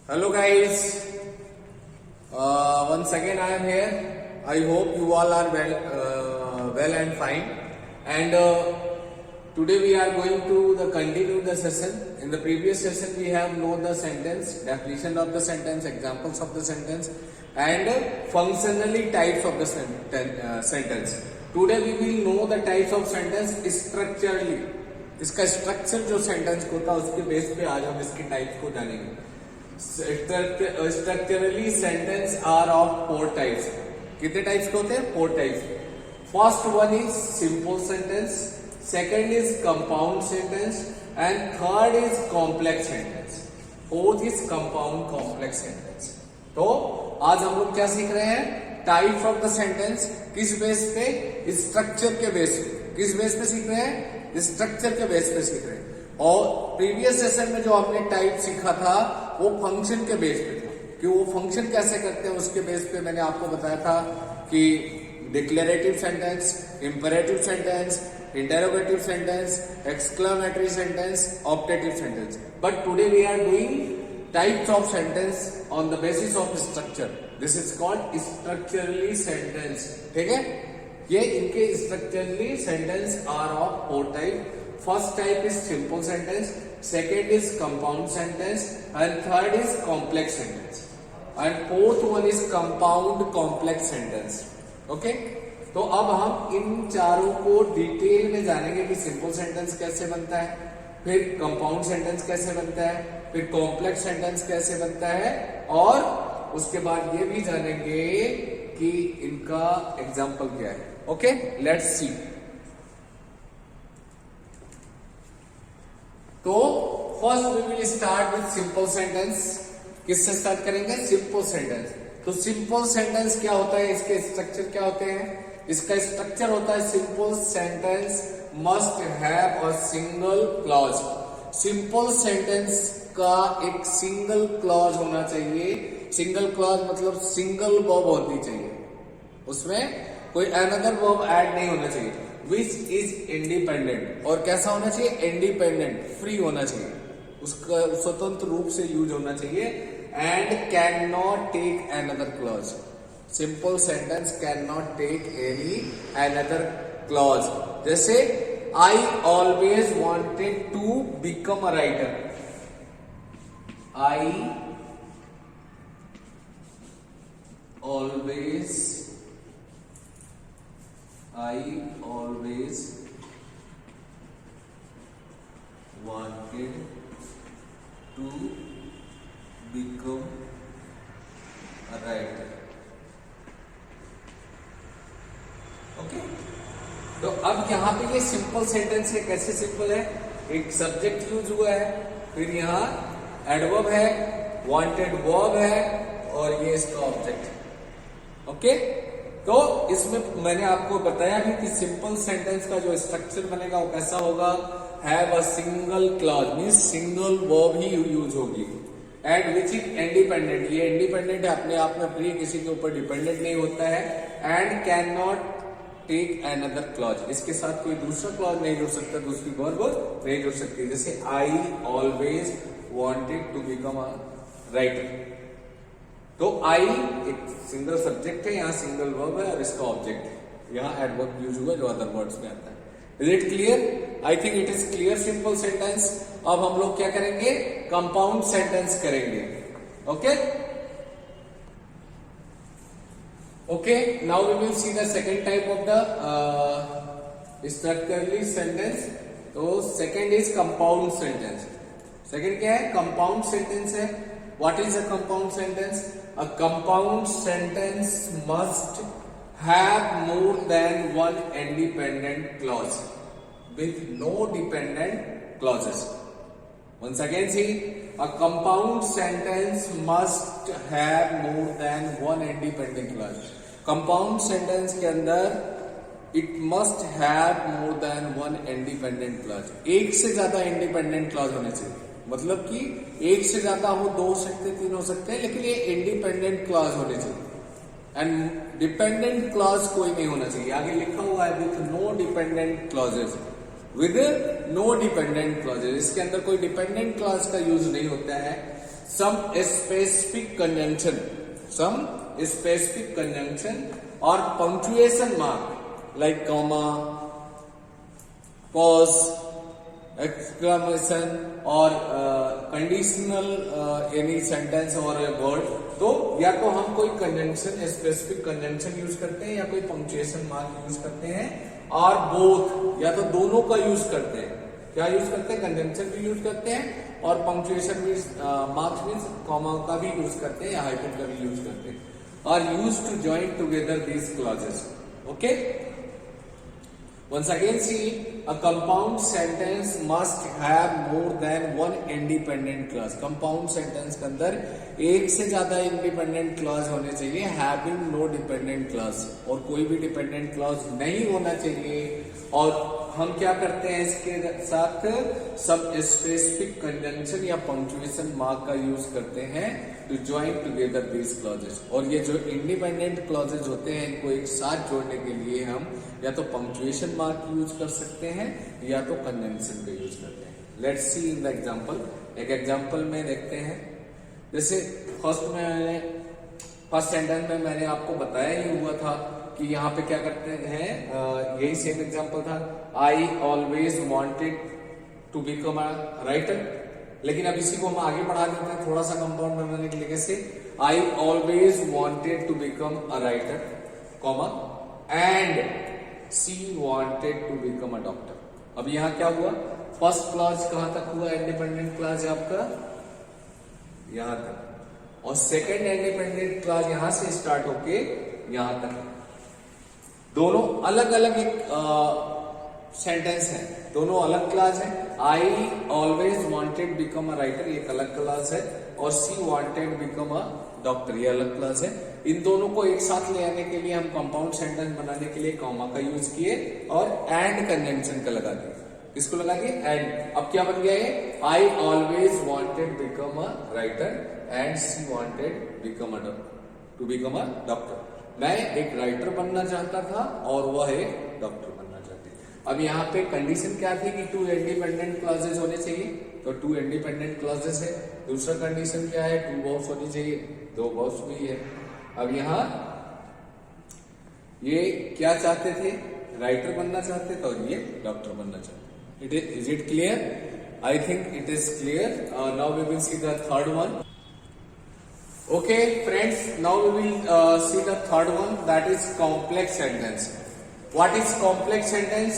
Hello guys, once again I am here. I hope you all are well and fine. And today we are going to continue the session. In the previous session we have known the sentence, definition of the sentence, examples of the sentence, and functionally types of the sentence. Today we will know the types of sentence structurally. इसका structure जो sentence को होता है उसके base पे आज हम इसके टाइप्स को जानेंगे. Structurally sentence are of 4 types. कितने टाइप्स के होते हैं? 4 types. First one is simple sentence, second is compound sentence and third is complex sentence. Fourth is compound complex sentence. तो आज हम लोग क्या सीख रहे हैं? Types of the sentence. किस बेस पे? स्ट्रक्चर के बेस पे. किस बेस पे सीख रहे हैं? स्ट्रक्चर के बेस पे सीख रहे हैं. और प्रीवियस सेशन में जो हमने टाइप सीखा था वो फंक्शन के बेस पे था कि वो फंक्शन कैसे करते हैं. उसके बेस पे मैंने आपको बताया था कि declarative sentence, imperative sentence, interrogative sentence, exclamatory sentence, optative sentence. But today we are doing types of sentence on the basis of structure. This is called structurally sentence. ठीक है, ये इनके structurally sentence are of 4 type. First type is simple sentence, second is compound sentence and third is complex sentence and fourth one is compound complex sentence. Okay, तो अब हम इन चारों को detail में जानेंगे कि सिंपल सेंटेंस कैसे बनता है, फिर कंपाउंड सेंटेंस कैसे बनता है, फिर कॉम्प्लेक्स सेंटेंस कैसे बनता है, और उसके बाद ये भी जानेंगे कि इनका एग्जाम्पल क्या है. Okay, let's see. तो first we will start with simple sentence. किससे स्टार्ट करेंगे? Simple sentence. तो सिंपल सेंटेंस क्या होता है, इसके स्ट्रक्चर क्या होते हैं? इसका स्ट्रक्चर होता है simple sentence must have a single clause. Simple sentence का एक सिंगल क्लॉज होना चाहिए. सिंगल क्लॉज मतलब सिंगल वर्ब होनी चाहिए, उसमें कोई अनदर वर्ब ऐड नहीं होना चाहिए. विच इज इंडिपेंडेंट. और कैसा होना चाहिए? इंडिपेंडेंट, फ्री होना चाहिए, उसका स्वतंत्र रूप से यूज होना चाहिए. And can not take another clause. Simple sentence can not take any another clause. जैसे I always wanted to become a writer. I always wanted to become a writer. Okay, तो अब यहां पे ये सिंपल सेंटेंस है. कैसे simple है? एक सब्जेक्ट यूज हुआ है, फिर यहां एडवर्ब है, वांटेड वर्ब है, और ये इसका ऑब्जेक्ट. ओके, तो इसमें मैंने आपको बताया भी कि सिंपल सेंटेंस का जो स्ट्रक्चर बनेगा वो कैसा होगा? Have a single clause means single verb ही यूज होगी. And which is independent. ये इंडिपेंडेंट है, अपने आप में फ्री, किसी के ऊपर डिपेंडेंट नहीं होता है. And can not take another clause. इसके साथ कोई दूसरा क्लॉज नहीं जुड़ सकता, दूसरी वर्ब नहीं जुड़ सकती. जैसे I always wanted to become a writer. तो आई एक सिंगल सब्जेक्ट है, यहाँ सिंगल वर्ब है और इसका ऑब्जेक्ट है. यहाँ एडवर्ब यूज हुआ जो अदर वर्ड्स में आता है. Is it clear? I think it is clear. Simple sentence. अब हम लोग क्या करेंगे? कंपाउंड सेंटेंस करेंगे. Okay okay, now we will see the second type of the structurally sentence. तो second is compound sentence. Second क्या है? कंपाउंड सेंटेंस है. What is a compound sentence? A compound sentence must have more than one independent clause with no dependent clauses. Once again see, a compound sentence must have more than one independent clause. Compound sentence के अंदर it must have more than one independent clause. एक से ज्यादा independent clause होने चाहिए. मतलब कि एक से ज्यादा हो, 2 हो सकते, 3 हो सकते हैं, लेकिन ये इंडिपेंडेंट क्लॉज होने चाहिए. एंड डिपेंडेंट क्लॉज कोई नहीं होना चाहिए. आगे लिखा हुआ है with no dependent clauses. With no dependent clauses, इसके अंदर कोई डिपेंडेंट क्लॉज का यूज नहीं होता है. some specific conjunction or punctuation mark like comma, pause, exclamation or conditional any sentence or a word, तो या तो हम कोई कंजंक्शन स्पेसिफिक कंजंक्शन यूज करते हैं या कोई पंक्चुएशन मार्क यूज करते हैं, और बोथ या तो दोनों का यूज करते हैं। क्या यूज करते हैं? कंजंक्शन भी यूज करते हैं और पंक्चुएशन भी मार्क्स मीन्स कॉमा का भी यूज करते हैं या हाइफन का भी यूज करते हैं, और use to join together these clauses. Okay, once again see, a compound sentence must have more than one independent clause. compound sentence के अंदर एक से ज्यादा independent clause होने चाहिए, having no dependent clause, और कोई भी dependent clause नहीं होना चाहिए। और हम क्या करते हैं इसके साथ? सब स्पेसिफिक कंजंक्शन या पंक्चुएशन मार्क का यूज करते हैं to join together these clauses. और ये जो इंडिपेंडेंट क्लॉजेस होते हैं इनको एक साथ जोड़ने के लिए हम या तो पंक्चुएशन मार्क यूज कर सकते हैं या तो कंजंक्शन का यूज करते हैं। Let's see in the example. एक एग्जांपल में देखते हैं, जैसे फर्स्ट सेंटेंस में मैंने आपको बताया ही हुआ था कि यहाँ पे क्या करते हैं, यही सेम एग्जांपल था, I always wanted to become a writer. लेकिन अब इसी को हम आगे बढ़ा देते हैं थोड़ा सा कंपाउंड बनाने के लिए। कैसे? I always wanted to become a writer, comma, and she wanted to become a doctor. अब यहाँ क्या हुआ? फर्स्ट क्लॉज कहां तक हुआ? इंडिपेंडेंट क्लॉज है आपका यहां तक, और सेकेंड इंडिपेंडेंट क्लॉज यहां से स्टार्ट होके यहां तक। दोनों अलग अलग एक सेंटेंस है, दोनों अलग क्लास है। आई always wanted become a writer, ये एक अलग क्लास है, और सी वांटेड बिकम अ डॉक्टर, ये अलग क्लास है। इन दोनों को एक साथ ले आने के लिए हम कंपाउंड सेंटेंस बनाने के लिए कॉमा का यूज किए और एंड कंजंक्शन का लगा दिए। इसको लगा दिए एंड। अब क्या बन गया ये? I always wanted become a writer and she wanted become a to become a doctor. मैं एक राइटर बनना चाहता था और वह एक डॉक्टर बनना चाहती। अब यहाँ पे कंडीशन क्या थी कि 2 इंडिपेंडेंट क्लॉजेस होने चाहिए, तो 2 इंडिपेंडेंट क्लॉजेस है। दूसरा कंडीशन क्या है? 2 वर्ब्स होनी चाहिए, 2 वर्ब्स भी है। अब यहाँ ये क्या चाहते थे? राइटर बनना चाहते थे और ये डॉक्टर बनना चाहते। Is it clear? I think it is clear. Now we will see the third one. Okay friends, now we will see the third one, that is complex sentence. What is complex sentence?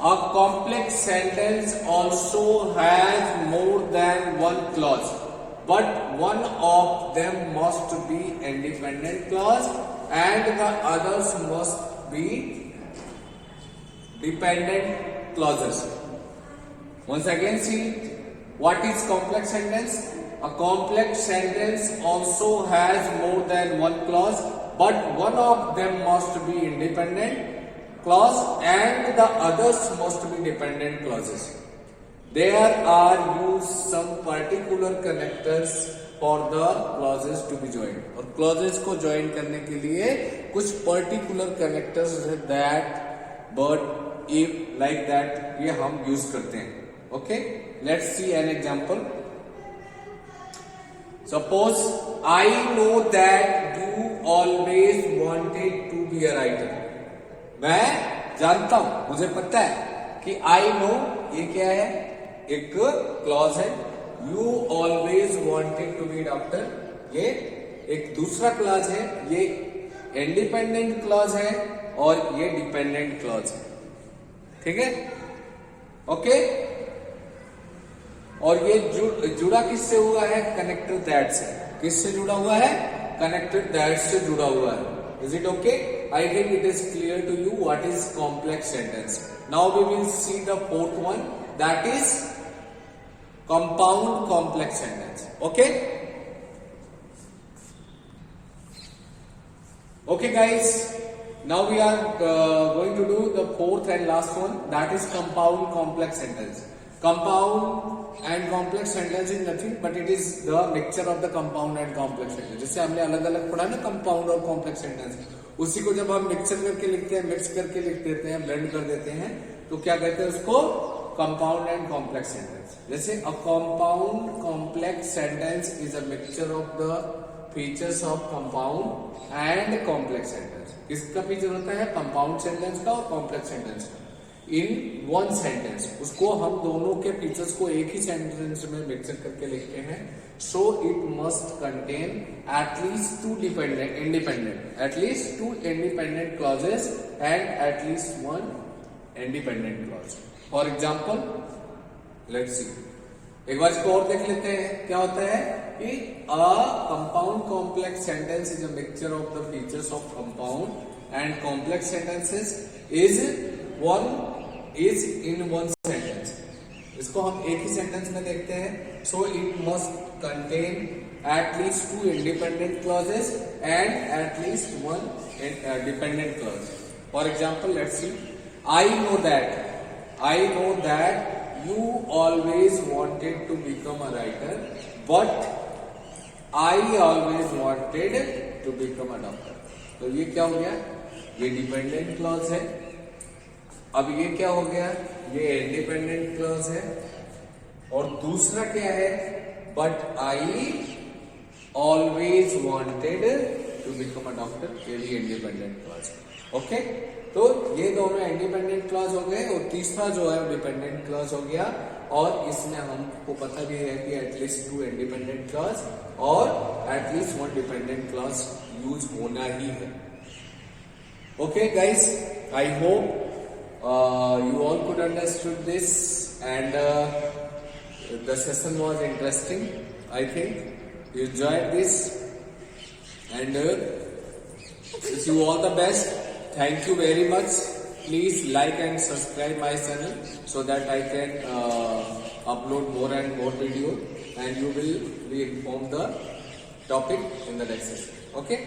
A complex sentence also has more than one clause, but one of them must be independent clause and the others must be dependent clauses. Once again see, what is complex sentence? A complex sentence also has more than one clause, but one of them must be independent clause and the others must be dependent clauses. There are used some particular connectors for the clauses to be joined. और clauses को join करने के लिए कुछ particular connectors that, but, if, like that ये हम use करते हैं. Okay, let's see an example. Suppose I know that you always wanted to be a writer. मैं जानता हूं, मुझे पता है कि I know ये क्या है? एक क्लॉज है। You always wanted to be doctor, ये एक दूसरा क्लॉज है। ये इंडिपेंडेंट क्लॉज है और ये डिपेंडेंट क्लॉज है। ठीक है? ओके। और ये जुड़ा किससे हुआ है? कनेक्टेड दैट से। किससे जुड़ा हुआ है? कनेक्टेड दैट से जुड़ा हुआ है। Is it okay? I think it is clear to you what is complex sentence. Now we will see the fourth one, that is compound complex sentence. Okay, okay guys, now we are going to do the fourth and last one, that is compound complex sentence. Compound and complex sentence is nothing but it is the mixture of the compound and complex sentence. जैसे हमने अलग अलग पढ़ा ना compound और complex sentence, उसी को जब हम मिक्सचर करके लिखते हैं, मिक्स करके लिख देते हैं, ब्लेंड कर देते हैं, तो क्या कहते हैं उसको? compound and complex sentence. जैसे a compound complex sentence is a mixture of the features of compound and complex sentence. किसका फीचर होता है? compound sentence का और complex sentence का. In one sentence, उसको हम दोनों के फीचर्स को एक ही सेंटेंस में मिक्सर करके लिखते हैं. So it must contain at least two independent clauses and at least one independent clause. For example, let's see. एक बार इसको और देख लेते हैं. क्या होता है कि a compound complex sentence is a mixture of the features of compound and complex sentences is in one sentence. इसको हम एक ही सेंटेंस में देखते हैं. So it must contain at least two independent clauses and at least one dependent clause. For example, let's see. I know that you always wanted to become a writer, but I always wanted to become a doctor. तो ये क्या हो गया? ये dependent clause है. अब ये क्या हो गया? ये इंडिपेंडेंट क्लॉज है. और दूसरा क्या है? But I always wanted to become a doctor. ये भी इंडिपेंडेंट क्लॉज. ओके, तो ये दोनों इंडिपेंडेंट क्लॉज हो गए और तीसरा जो है डिपेंडेंट क्लॉज हो गया. और इसमें हमको पता भी है कि एटलीस्ट टू इंडिपेंडेंट क्लॉज और at least one dependent clause use होना ही है. Okay guys, I hope you all could understood this and the session was interesting. I think you enjoyed this and wish you all the best. Thank you very much. Please like and subscribe my channel so that I can upload more and more video and you will be informed the topic in the next session. Okay.